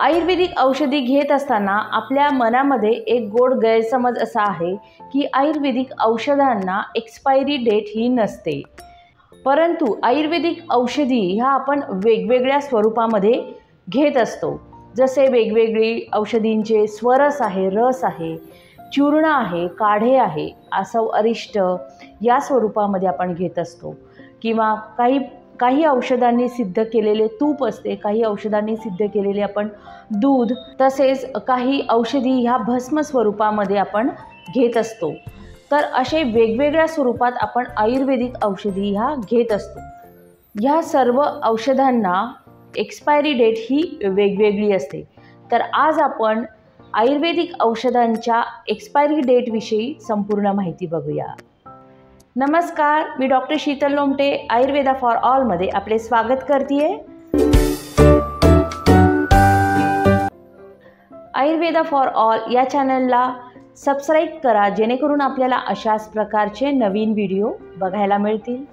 आयुर्वेदिक औषधी घेत असताना आपल्या मनामध्ये एक गोड गैरसमज असा आहे की आयुर्वेदिक औषधांना एक्सपायरी डेट ही नसते। परंतु आयुर्वेदिक औषधी ह्या आपण वेगवेगळ्या स्वरूपामध्ये घेत असतो। जसे वेगवेगळी औषधींचे स्वरस आहे, रस आहे, चूर्ण आहे, काढे आहे, आसव अरिष्ट या स्वरूपामध्ये आपण घेत असतो। किंवा काही औषधांनी सिद्ध केलेले तूप असते, काही औषधांनी सिद्ध केलेले आपण दूध, तसेच काही औषधी ह्या भस्म स्वरूपामध्ये आपण घेत असतो। तर असे वेगवेगळ्या स्वरूपात आपण आयुर्वेदिक औषधी ह्या घेत असतो। ह्या सर्व औषधांना एक्सपायरी डेट ही वेगवेगळी असते। तर आज आपण आयुर्वेदिक औषधांच्या एक्सपायरी डेटविषयी संपूर्ण माहिती बघूया। नमस्कार, मी डॉक्टर शीतल लोमटे आयुर्वेदा फॉर ऑलमध्ये आपले स्वागत करते। आयुर्वेदा फॉर ऑल या चॅनलला सबस्क्राईब करा, जेणेकरून आपल्याला अशाच प्रकारचे नवीन व्हिडिओ बघायला मिळतील।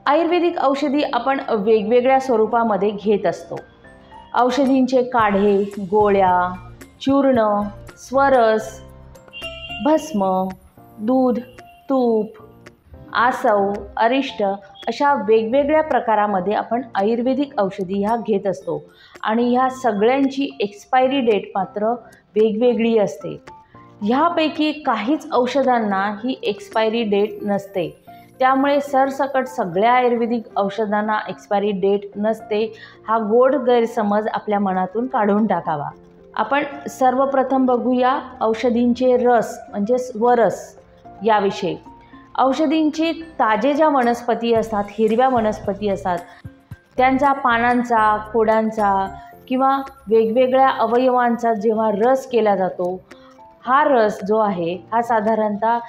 आयुर्वेदिक औषधी आपण वेगवेगळ्या स्वरूपामध्ये घेत असतो। औषधींचे काढे, गोळ्या, चूर्ण, स्वरस, भस्म, दूध, तूप, आसव, अरिष्ट अशा वेगवेगळ्या प्रकारामध्ये आपण आयुर्वेदिक औषधी ह्या घेत असतो आणि ह्या सगळ्यांची एक्सपायरी डेट मात्र वेगवेगळी असते। ह्यापैकी काहीच औषधांना ही एक्सपायरी डेट नसते, त्यामुळे सरसकट सगळ्या आयुर्वेदिक औषधांना एक्सपायरी डेट नसते हा गोड गैरसमज आपल्या मनातून काढून टाकावा। आपण सर्वप्रथम बघूया औषधींचे रस म्हणजे स्वरस याविषयी। औषधींचे ताजे ज्या वनस्पती असतात, हिरव्या वनस्पती असतात, त्यांचा पानांचा, खोडांचा किंवा वेगवेगळ्या अवयवांचा जेव्हा रस केला जातो, हा रस जो आहे हा साधारणतः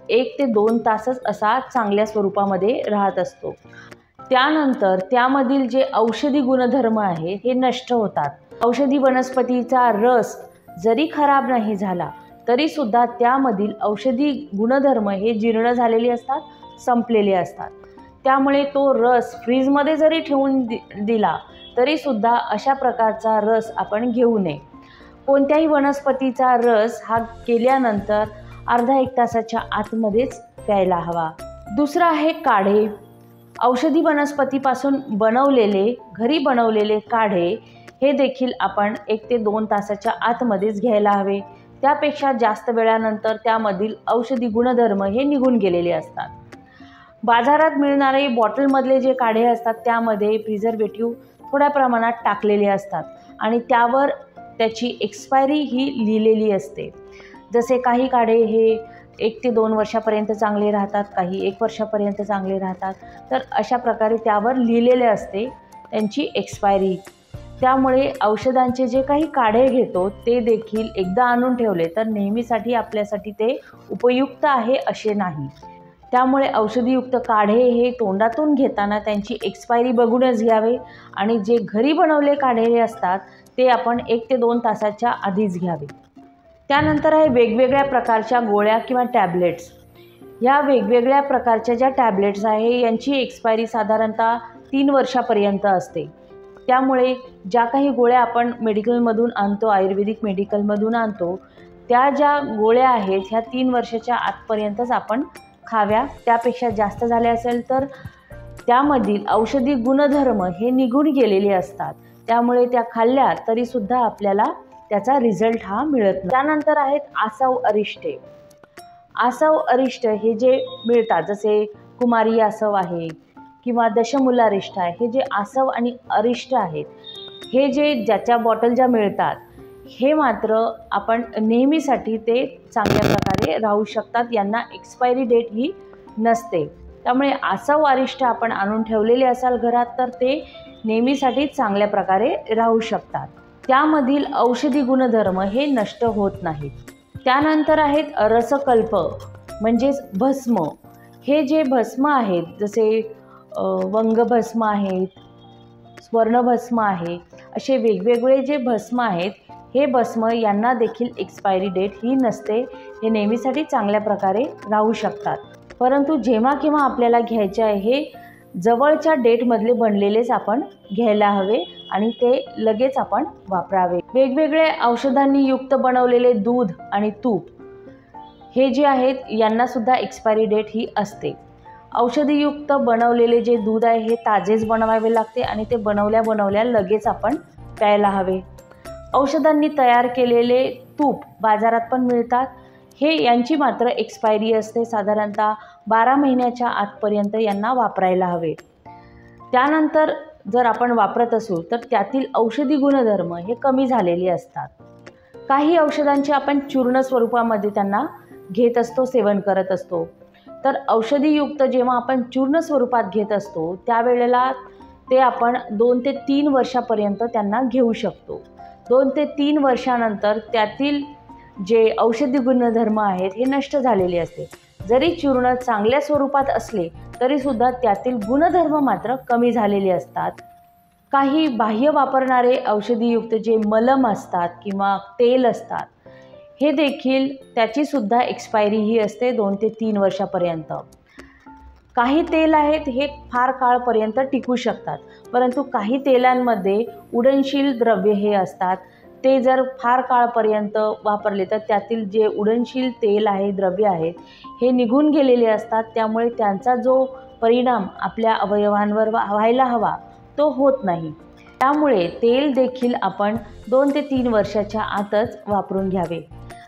1 ते 2 तासच असा चांगल्या स्वरूपामध्ये राहत असतो। त्यानंतर त्यामधील जे औषधी गुणधर्म आहे हे नष्ट होतात। औषधी वनस्पतीचा रस जरी खराब नाही झाला तरी सुद्धा त्यामधील औषधी गुणधर्म हे जीर्ण झालेले असतात, संपलेले असतात। त्यामुळे तो रस फ्रीजमध्ये जरी ठेवून दिला तरी सुद्धा अशा प्रकारचा रस आपण घेऊ नये। कोणत्याही वनस्पतीचा रस हा केल्यानंतर अर्धा 1 तासाच्या आतमध्येच प्यायला हवा। दुसरा आहे काढे। औषधी वनस्पतीपासून घरी बनवलेले काढे हे देखील आपण 1 ते 2 तासाच्या आतमध्येच घ्यायला हवे। त्यापेक्षा जास्त वेळानंतर त्यामधील औषधी गुणधर्म हे निघून गेलेले असतात। बाजारात मिळणारे बॉटलमधले जे काढे असतात त्यामध्ये प्रिझर्वेटिव्ह थोड्या प्रमाणात टाकलेले असतात आणि त्यावर त्याची एक्सपायरी ही लिहिलेली असते। जसे काही काढे हे 1 ते 2 वर्षापर्यंत चांगले राहतात, काही 1 वर्षापर्यंत चांगले राहतात। तर अशा प्रकारे त्यावर लिहिलेले असते त्यांची एक्सपायरी। त्यामुळे औषधांचे जे काही काढे घेतो ते देखील एकदा आणून ठेवले तर नेहमीसाठी आपल्यासाठी ते उपयुक्त आहे असे नाही। त्यामुळे औषधीयुक्त काढे हे तोंडातून घेताना त्यांची एक्सपायरी बघूनच घ्यावे आणि जे घरी बनवले काढे असतात ते आपण 1 ते 2 तासाच्या आधीच घ्यावे। त्यानंतर आहे वेगवेगळ्या प्रकारच्या गोळ्या किंवा टॅबलेट्स। या वेगवेगळ्या प्रकारच्या ज्या टॅबलेट्स आहे यांची एक्सपायरी साधारणतः 3 वर्षापर्यंत असते। त्यामुळे ज्या काही गोळ्या आपण मेडिकलमधून आणतो, आयुर्वेदिक मेडिकलमधून आणतो, त्या ज्या गोळ्या आहेत ह्या 3 वर्षाच्या आतपर्यंतच आपण खाव्या। त्यापेक्षा जास्त झाले असेल तर त्यामधील औषधी गुणधर्म हे निघून गेलेले असतात, त्यामुळे त्या खाल्ल्या तरीसुद्धा आपल्याला त्याचा रिझल्ट हा मिळत नाही। त्यानंतर आहेत आसव अरिष्टे। आसव अरिष्ट हे जे मिळतात, जसे कुमारी आसव आहे किंवा दशमूलारिष्ट आहे, हे जे आसव आणि अरिष्ट आहेत हे ज्याच्या बॉटल ज्या मिळतात हे मात्र आपण नेहमीसाठी ते चांगल्या प्रकारे राहू शकतात, यांना एक्सपायरी डेट ही नसते। त्यामुळे आसव अरिष्ट आपण आणून ठेवलेले असाल घरात तर ते नेहमीसाठी चांगल्या प्रकारे राहू शकतात। त्यामधील औषधी गुणधर्म हे नष्ट होत नाहीत। त्यानंतर आहेत रसकल्प म्हणजेच भस्म। हे जे भस्म आहेत, जसे वंगभस्म आहेत, स्वर्णभस्म आहे, असे वेगवेगळे जे भस्म आहेत हे भस्म यांना देखील एक्सपायरी डेट ही नसते, हे नेहमीसाठी चांगल्या प्रकारे राहू शकतात। परंतु जेव्हा केव्हा आपल्याला घ्यायचे आहे हे जवळच्या डेटमधले बनलेलेच आपण घ्यायला हवे आणि ते लगेच आपण वापरावे। वेगवेगळे औषधांनी युक्त बनवलेले दूध आणि तूप हे जे आहेत यांना सुद्धा एक्सपायरी डेट ही असते। औषधीयुक्त बनवलेले जे दूध आहे हे ताजेच बनवावे लागते आणि ते बनवल्या लगेच आपण प्यायला हवे। औषधांनी तयार केलेले तूप बाजारात पण मिळतात, हे यांची मात्र एक्सपायरी असते, साधारणतः 12 महिन्याच्या आतपर्यंत यांना वापरायला हवे। त्यानंतर जर आपण वापरत असू तर त्यातील औषधी गुणधर्म हे कमी झालेले असतात। काही औषधांचे आपण चूर्ण स्वरूपामध्ये त्यांना घेत असतो, सेवन करत असतो। तर औषधीयुक्त जेव्हा आपण चूर्ण स्वरूपात घेत असतो त्यावेळेला ते आपण 2 ते 3 वर्षापर्यंत त्यांना घेऊ शकतो। 2 ते 3 वर्षानंतर त्यातील जे औषधी गुणधर्म आहेत हे नष्ट झालेले असते। जरी चूर्ण चांगल्या स्वरूपात असले तरीसुद्धा त्यातील गुणधर्म मात्र कमी झालेले असतात। काही बाह्य वापरणारे औषधीयुक्त जे मलम असतात किंवा तेल असतात हे देखील त्याचीसुद्धा एक्सपायरी ही असते 2 ते 3 वर्षापर्यंत। काही तेल आहेत हे फार काळपर्यंत टिकू शकतात, परंतु काही तेलांमध्ये उडनशील द्रव्य हे असतात, ते जर फार काळपर्यंत वापरले तर त्यातील जे उडनशील तेल आहे, द्रव्य आहेत हे निघून गेलेले असतात, त्यामुळे त्यांचा जो परिणाम आपल्या अवयवांवर व्हायला हवा तो होत नाही। त्यामुळे तेल देखील आपण 2 ते 3 वर्षाच्या आतच वापरून घ्यावे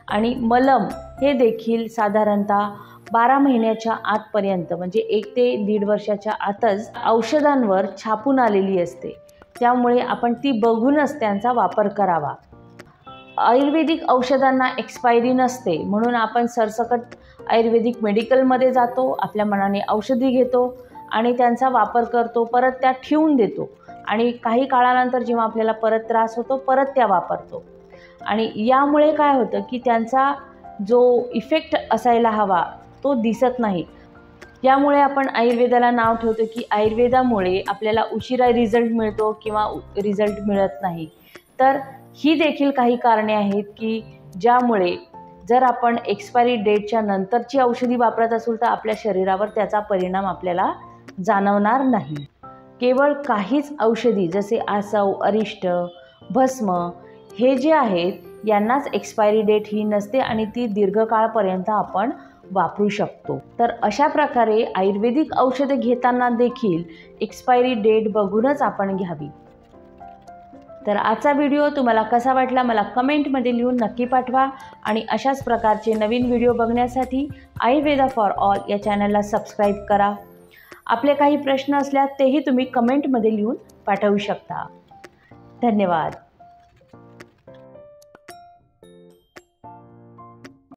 आणि मलम हे देखील साधारणतः 12 महिन्याच्या आतपर्यंत म्हणजे 1 ते 1.5 वर्षाच्या आतच औषधांवर छापून आलेली असते, त्यामुळे आपण ती बघूनच त्यांचा वापर करावा। आयुर्वेदिक औषधांना एक्सपायरी नसते म्हणून आपण सरसकट आयुर्वेदिक मेडिकलमध्ये जातो, आपल्या मनाने औषधी घेतो आणि त्यांचा वापर करतो, परत त्या ठेवून देतो आणि काही काळानंतर जेव्हा आपल्याला परत त्रास होतो परत त्या वापरतो आणि यामुळे काय होतं की त्यांचा जो इफेक्ट असायला हवा तो दिसत नाही। यामुळे आपण आयुर्वेदाला नाव ठेवतो की आयुर्वेदामुळे आपल्याला उशिरा रिझल्ट मिळतो किंवा रिझल्ट मिळत नाही। तर ही देखील काही कारणे आहेत की ज्यामुळे जर आपण एक्सपायरी डेटच्या नंतरची औषधी वापरत असू तर आपल्या शरीरावर त्याचा परिणाम आपल्याला जाणवणार नाही। केवळ काहीच औषधी जसे आसव, अरिष्ट, भस्म हे जे आहेत यांनाच एक्सपायरी डेट ही नसते आणि ती दीर्घकाळपर्यंत आपण वापरू शकतो। तर अशा प्रकारे आयुर्वेदिक औषधे घेताना देखील एक्सपायरी डेट बघूनच आपण घ्यावी। तर आजचा व्हिडिओ तुम्हाला कसा वाटला मला कमेंटमध्ये लिहून नक्की पाठवा आणि अशाच प्रकारचे नवीन व्हिडिओ बघण्यासाठी आयुर्वेदा फॉर ऑल या चॅनलला सबस्क्राईब करा। आपले काही प्रश्न असल्यास तेही तुम्ही कमेंटमध्ये लिहून पाठवू शकता। धन्यवाद।